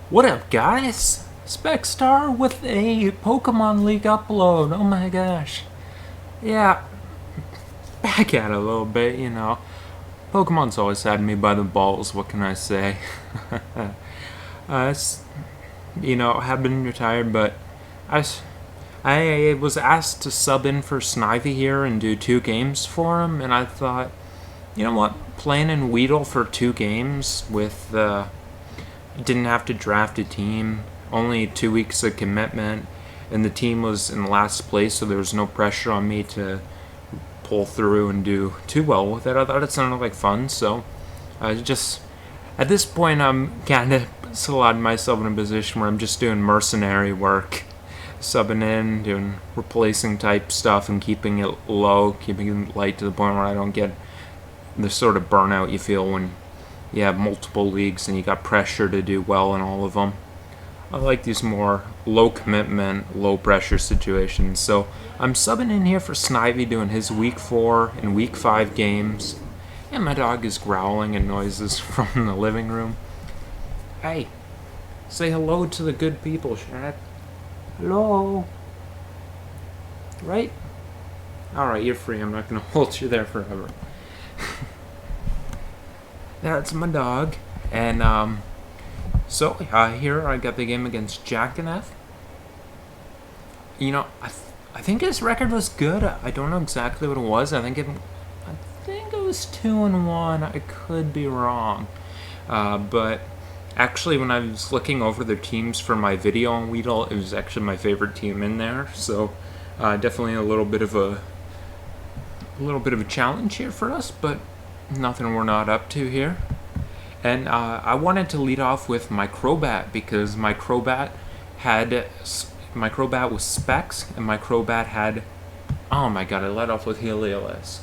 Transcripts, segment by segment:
What up, guys? Specstar with a Pokemon League upload. Oh my gosh. Yeah, back at it a little bit. Pokemon's always had me by the balls, what can I say? It's, have been retired, but I, I was asked to sub in for Snivy here and do 2 games for him, and I thought, you know what? Playing in Weedle for 2 games with didn't have to draft a team, only 2 weeks of commitment, and the team was in last place, so there was no pressure on me to pull through and do too well with it. I thought it sounded like fun, so I just at this point I'm kind of slotting myself in a position where I'm just doing mercenary work, subbing in, doing replacing type stuff, and keeping it low, keeping it light to the point where I don't get the sort of burnout you feel when you have multiple leagues and you got pressure to do well in all of them. I like these more low commitment, low pressure situations. So I'm subbing in here for Snivy doing his week 4 and week 5 games. And my dog is growling at noises from the living room. Hey, say hello to the good people, Shad. Hello. Right? Alright, you're free. I'm not going to hold you there forever. That's my dog. And, so here I got the game against Jackaneth. I think his record was good. I don't know exactly what it was. I think it was 2-1. I could be wrong. But actually, when I was looking over their teams for my video on Weedle, it was actually my favorite team in there. So definitely a little bit of a challenge here for us, but nothing we're not up to here. And I wanted to lead off with my Crobat because my Crobat was Specs, and my Crobat had, oh my god, I led off with Heliolisk.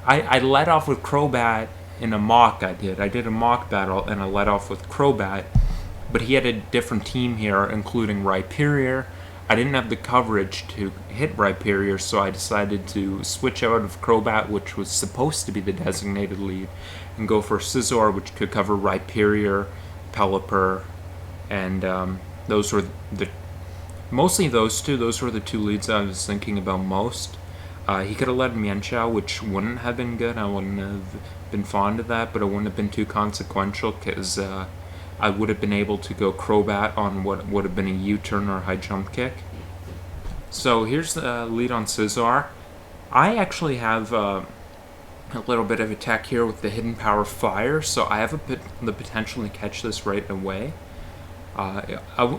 I led off with Crobat in a mock. I did a mock battle, and I led off with Crobat, but he had a different team here, including Rhyperior. I didn't have the coverage to hit Rhyperior, so I decided to switch out of Crobat, which was supposed to be the designated lead, and go for Scizor, which could cover Rhyperior, Pelipper, and those were mostly those two. Those were the 2 leads I was thinking about most. He could have led Mienshao, which wouldn't have been good. I wouldn't have been fond of that, but it wouldn't have been too consequential because I would have been able to go Crobat on what would have been a U-turn or a high jump kick. So here's the lead on Scizor. I actually have a little bit of attack here with the Hidden Power Fire, so I have the potential to catch this right away. I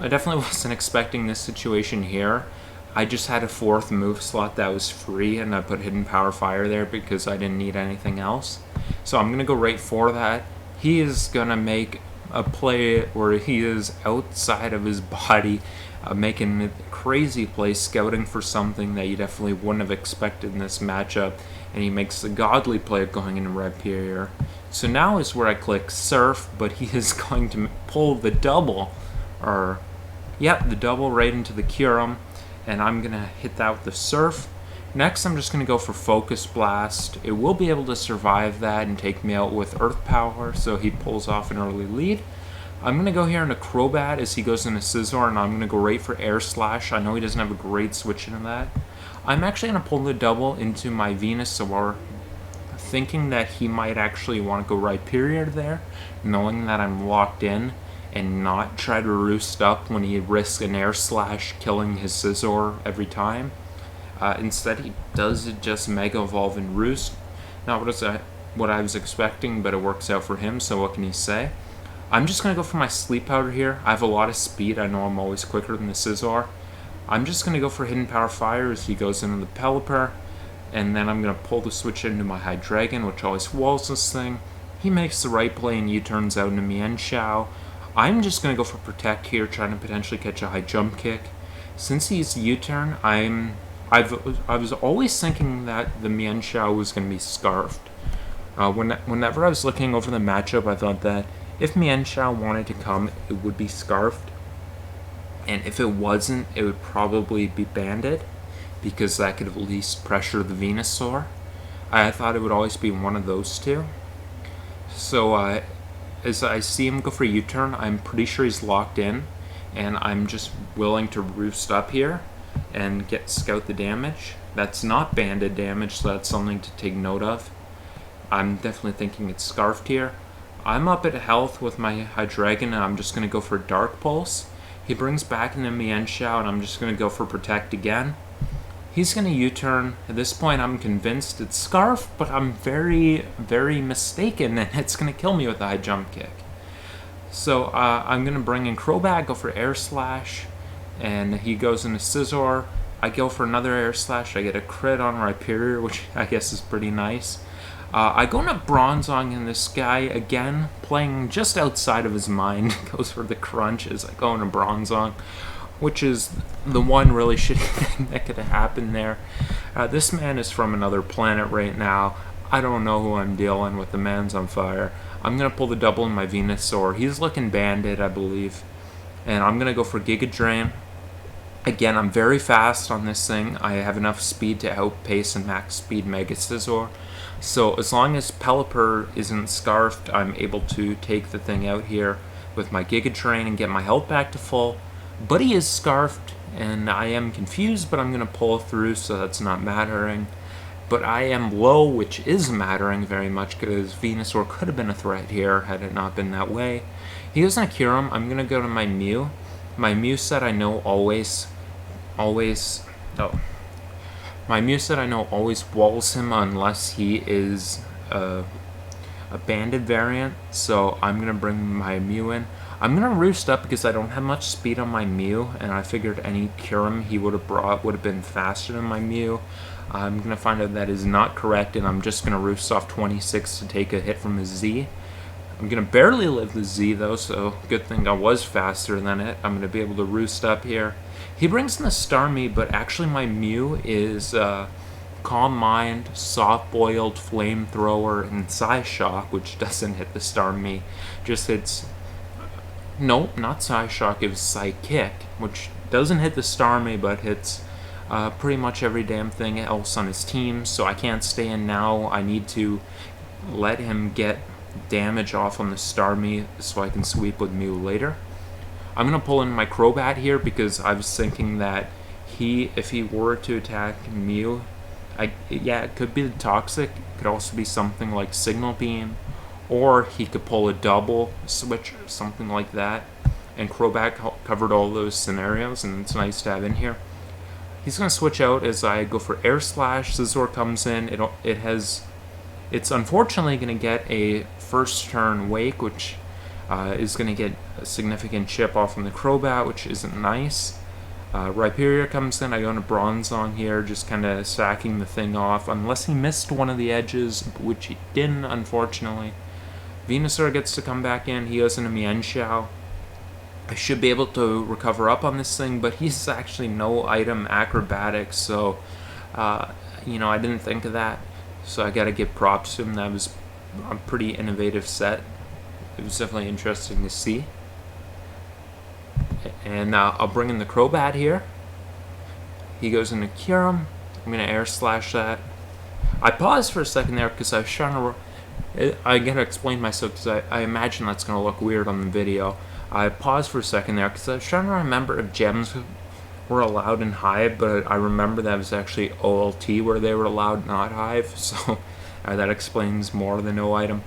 definitely wasn't expecting this situation here. I just had a 4th move slot that was free, and I put Hidden Power Fire there because I didn't need anything else. So I'm going to go right for that. He is going to make a play where he is outside of his body, making a crazy play, scouting for something that you definitely wouldn't have expected in this matchup, and he makes the godly play of going into Rhyperior. So now is where I click Surf, but he is going to pull the double, the double right into the Kyurem, and I'm going to hit that with the Surf. Next, I'm just going to go for Focus Blast. It will be able to survive that and take me out with Earth Power, so he pulls off an early lead. I'm going to go here into Crobat as he goes into Scizor, and I'm going to go right for Air Slash. I know he doesn't have a great switch into that. I'm actually going to pull the double into my Venusaur, thinking that he might actually want to go Rhyperior there, knowing that I'm locked in, and not try to roost up when he risks an Air Slash killing his Scizor every time. Instead, he does just Mega Evolve and Roost. Not what I was expecting, but it works out for him, so what can you say? I'm just going to go for my Sleep Powder here. I have a lot of speed. I know I'm always quicker than the Scizor. I'm just going to go for Hidden Power Fire as he goes into the Pelipper, and then I'm going to pull the switch into my Hydreigon, which always walls this thing. He makes the right play and U-turns out into Mienshao. I'm just going to go for Protect here, trying to potentially catch a high jump kick. Since he's U-turn, I was always thinking that the Mienshao was going to be Scarfed. Whenever I was looking over the matchup, I thought that if Mienshao wanted to come, it would be Scarfed. And if it wasn't, it would probably be Banded, because that could at least pressure the Venusaur. I thought it would always be one of those two. So as I see him go for a U-turn, I'm pretty sure he's locked in, and I'm just willing to roost up here and scout the damage. That's not banded damage, so that's something to take note of. I'm definitely thinking it's scarfed here. I'm up at health with my Hydreigon, and I'm just going to go for Dark Pulse. He brings back an Mienshao, and I'm just going to go for Protect again. He's going to U-turn. At this point, I'm convinced it's Scarf, but I'm very, very mistaken, and it's going to kill me with a high jump kick. So I'm going to bring in Crobat, go for Air Slash, and he goes into Scizor. I go for another Air Slash. I get a crit on Rhyperior, which I guess is pretty nice. I go into Bronzong, and this guy, again, playing just outside of his mind, goes for the crunches. I go into Bronzong, which is the one really shitty thing that could have happened there. This man is from another planet right now. I don't know who I'm dealing with. The man's on fire. I'm going to pull the double in my Venusaur. He's looking banded, I believe. And I'm going to go for Giga Drain. Again, I'm very fast on this thing. I have enough speed to outpace and max speed Mega Scizor. So as long as Pelipper isn't scarfed, I'm able to take the thing out here with my Giga Drain and get my health back to full. But he is scarfed, and I am confused, but I'm going to pull through, so that's not mattering. But I am low, which is mattering very much, because Venusaur could have been a threat here had it not been that way. He doesn't cure him. I'm going to go to my Mew. My Mew set I know always walls him unless he is a banded variant, so I'm going to bring my Mew in. I'm going to roost up because I don't have much speed on my Mew, and I figured any Kyurem he would have brought would have been faster than my Mew. I'm going to find out that is not correct, and I'm just going to roost off 26 to take a hit from his Z. I'm going to barely live the Z, though, so good thing I was faster than it. I'm going to be able to roost up here. He brings in the Starmie, but actually my Mew is Calm Mind, Soft-Boiled, Flamethrower, and Psyshock, which doesn't hit the Starmie. Just hits... Nope, not Psyshock, it was Psychick, which doesn't hit the Starmie, but hits pretty much every damn thing else on his team, so I can't stay in now. I need to let him get damage off on the Starmie so I can sweep with Mew later. I'm going to pull in my Crobat here because I was thinking that if he were to attack Mew, it could be the Toxic, it could also be something like Signal Beam, or he could pull a double switch or something like that, and Crobat covered all those scenarios, and it's nice to have in here. He's going to switch out as I go for Air Slash. Scizor comes in. It's unfortunately going to get a first turn Wake, which is going to get a significant chip off from the Crobat, which isn't nice. Rhyperior comes in. I go into Bronzong here, just kind of sacking the thing off, unless he missed one of the edges, which he didn't, unfortunately. Venusaur gets to come back in. He goes into Mienshao. I should be able to recover up on this thing, but he's actually no item acrobatics, so, I didn't think of that. So I gotta give props to him. That was a pretty innovative set. It was definitely interesting to see. And I'll bring in the Crobat here. He goes into Kyurem. I'm going to Air Slash that. I paused for a second there because I was trying to... I gotta explain myself because I imagine that's going to look weird on the video. I paused for a second there because I was trying to remember if gems were allowed in Hive, but I remember that was actually OLT where they were allowed, not Hive, so that explains more than no item.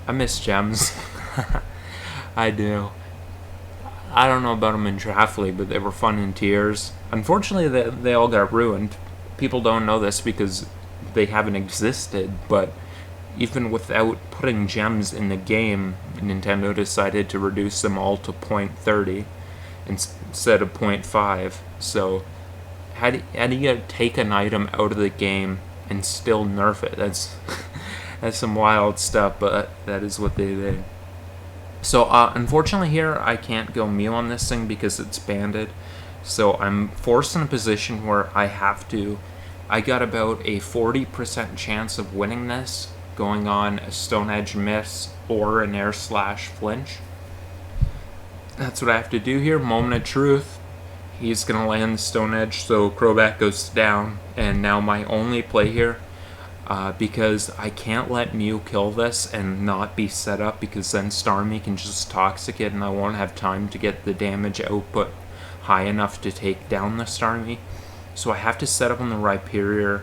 I miss gems. I do. I don't know about them in Draft League, but they were fun in tiers. Unfortunately, they all got ruined. People don't know this because they haven't existed, but even without putting gems in the game, Nintendo decided to reduce them all to 0.30 instead of 0.5. So, how do you take an item out of the game and still nerf it? That's some wild stuff, but that is what they did. So, unfortunately here, I can't go Mew on this thing because it's banded. So, I'm forced in a position where I have to... I got about a 40% chance of winning this, going on a Stone Edge Miss or an Air Slash Flinch. That's what I have to do here. Moment of truth. He's going to land the Stone Edge, so Crobat goes down. And now my only play here, because I can't let Mew kill this and not be set up, because then Starmie can just Toxic it and I won't have time to get the damage output high enough to take down the Starmie. So I have to set up on the Rhyperior.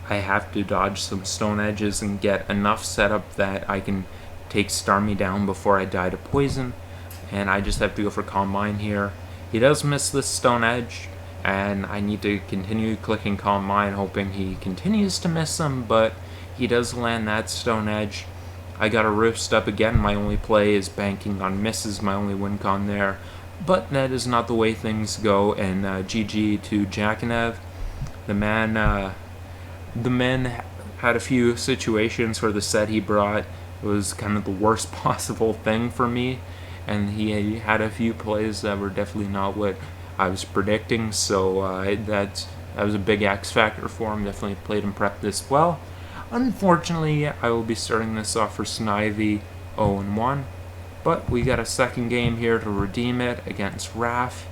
I have to dodge some Stone Edges and get enough setup that I can take Starmie down before I die to Poison. And I just have to go for Calm Mind here. He does miss this Stone Edge, and I need to continue clicking Calm Mind, hoping he continues to miss them, but he does land that Stone Edge. I got a Roost up again. My only play is banking on misses, my only win con there. But that is not the way things go, and GG to Jackanev. The man had a few situations where the set he brought was kind of the worst possible thing for me, and he had a few plays that were definitely not what I was predicting, so that was a big X factor for him. Definitely played and prepped this well. Unfortunately, I will be starting this off for Snivy 0-1, but we got a second game here to redeem it against Raph,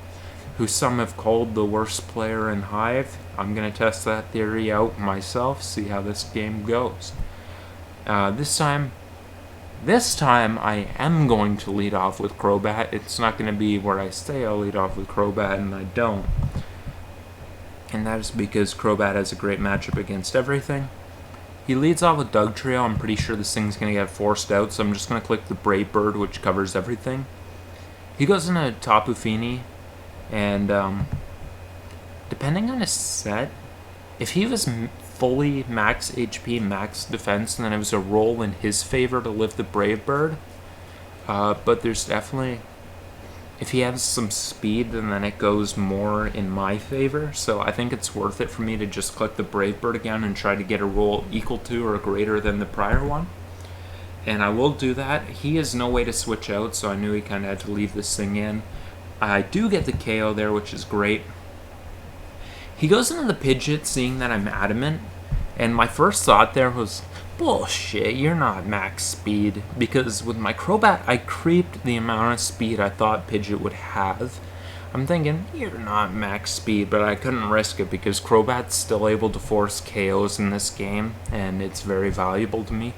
who some have called the worst player in Hive. I'm going to test that theory out myself, see how this game goes. This time I am going to lead off with Crobat. It's not going to be where I say I'll lead off with Crobat and I don't. And that is because Crobat has a great matchup against everything. He leads off with Dugtrio. I'm pretty sure this thing's going to get forced out, so I'm just going to click the Brave Bird, which covers everything. He goes into Tapu Fini, and depending on his set, if he was fully max HP, max defense, then it was a roll in his favor to live the Brave Bird. But there's definitely, if he has some speed, then it goes more in my favor. So I think it's worth it for me to just click the Brave Bird again and try to get a roll equal to or greater than the prior one. And I will do that. He has no way to switch out, so I knew he kind of had to leave this thing in. I do get the KO there, which is great. He goes into the Pidgeot, seeing that I'm adamant, and my first thought there was, bullshit, you're not max speed, because with my Crobat, I creeped the amount of speed I thought Pidgeot would have. I'm thinking, you're not max speed, but I couldn't risk it because Crobat's still able to force KOs in this game, and it's very valuable to me.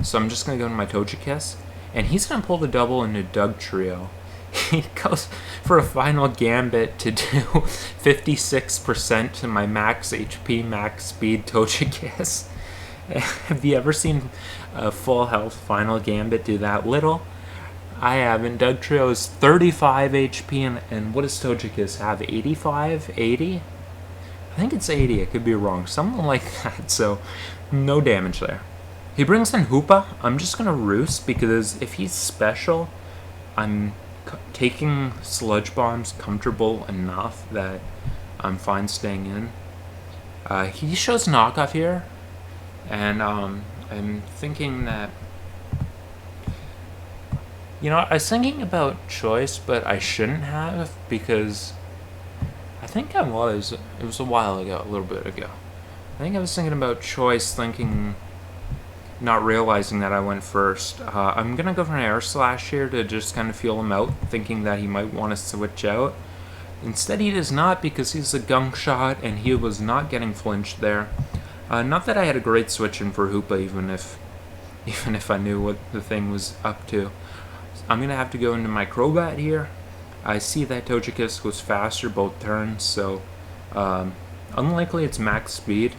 So I'm just going to go to my Togekiss, and he's going to pull the double into Dugtrio. He goes for a final Gambit to do 56% to my max HP, max speed Togekiss. Have you ever seen a full health final Gambit do that little? I haven't. Dugtrio is 35 HP, and what does Togekiss have? 85? 80? I think it's 80, I could be wrong. Something like that, so no damage there. He brings in Hoopa. I'm just going to Roost, because if he's special, I'm taking Sludge Bombs comfortable enough that I'm fine staying in. He shows Knockoff here, and I'm thinking that, you know, I was thinking about Choice, but I shouldn't have, because I think it was a while ago, a little bit ago. I think I was thinking about Choice, not realizing that I went first. I'm going to go for an Air Slash here to just kind of feel him out, thinking that he might want to switch out. Instead, he does not, because he's a Gunk Shot, and he was not getting flinched there. Not that I had a great switch in for Hoopa, even if I knew what the thing was up to. I'm going to have to go into my Crobat here. I see that Togekiss was faster both turns, so unlikely it's max speed.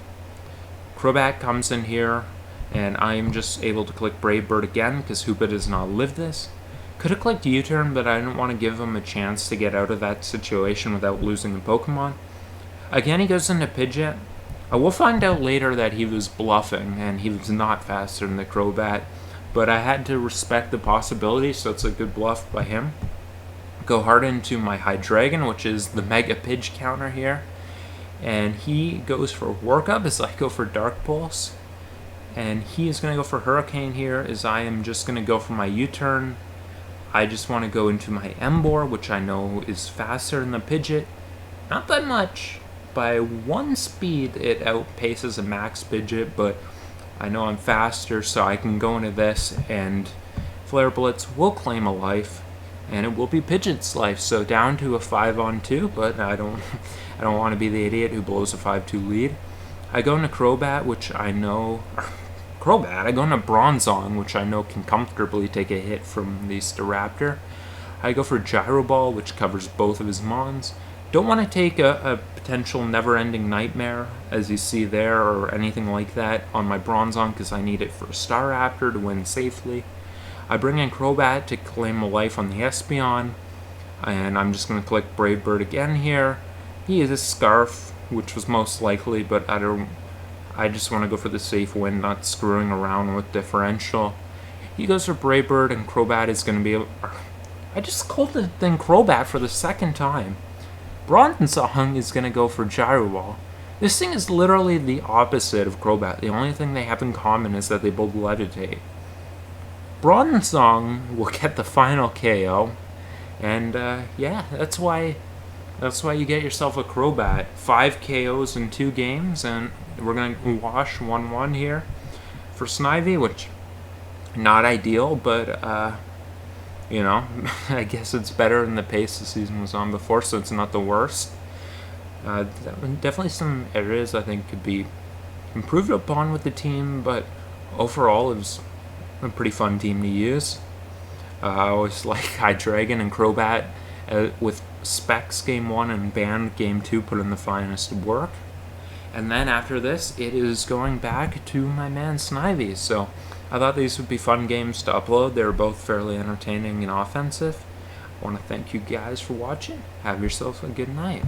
Crobat comes in here, and I am just able to click Brave Bird again because Hoopa does not live this. Could have clicked U-turn, but I didn't want to give him a chance to get out of that situation without losing a Pokemon. Again, he goes into Pidgeot. I will find out later that he was bluffing, and he was not faster than the Crobat, but I had to respect the possibility, so it's a good bluff by him. Go hard into my Hydreigon, which is the Mega Pidge counter here, and he goes for Workup as I go for Dark Pulse. And he is going to go for Hurricane here, as I am just going to go for my U-turn. I just want to go into my Emboar, which I know is faster than the Pidgeot. Not by much. By 1 speed, it outpaces a max Pidgeot, but I know I'm faster, so I can go into this, and Flare Blitz will claim a life, and it will be Pidgeot's life. So down to a 5-on-2, but I don't want to be the idiot who blows a 5-2 lead. I go into Crobat, which I know... Crobat? I go into Bronzong, which I know can comfortably take a hit from the Staraptor. I go for Gyro Ball, which covers both of his Mons. Don't want to take a potential never-ending Nightmare, as you see there, or anything like that on my Bronzong, because I need it for Staraptor to win safely. I bring in Crobat to claim a life on the Espeon, and I'm just going to click Brave Bird again here. He is a Scarf, which was most likely, but I just want to go for the safe win, not screwing around with differential. He goes for Brave Bird, and Crobat is going to be... I just called the thing Crobat for the second time. Bronzong is going to go for Gyro Ball. This thing is literally the opposite of Crobat. The only thing they have in common is that they both levitate. Bronzong will get the final KO, and yeah, that's why you get yourself a Crobat. 5 KOs in 2 games, and we're going to wash 1-1 here for Snivy, which not ideal, but you know, I guess it's better than the pace the season was on before, so it's not the worst. Definitely some areas I think could be improved upon with the team, but overall it was a pretty fun team to use. I always like Hydreigon and Crobat with Specs Game 1 and Band Game 2 put in the finest work. And then after this, it is going back to my man Snivy, so I thought these would be fun games to upload. They were both fairly entertaining and offensive. I want to thank you guys for watching. Have yourself a good night.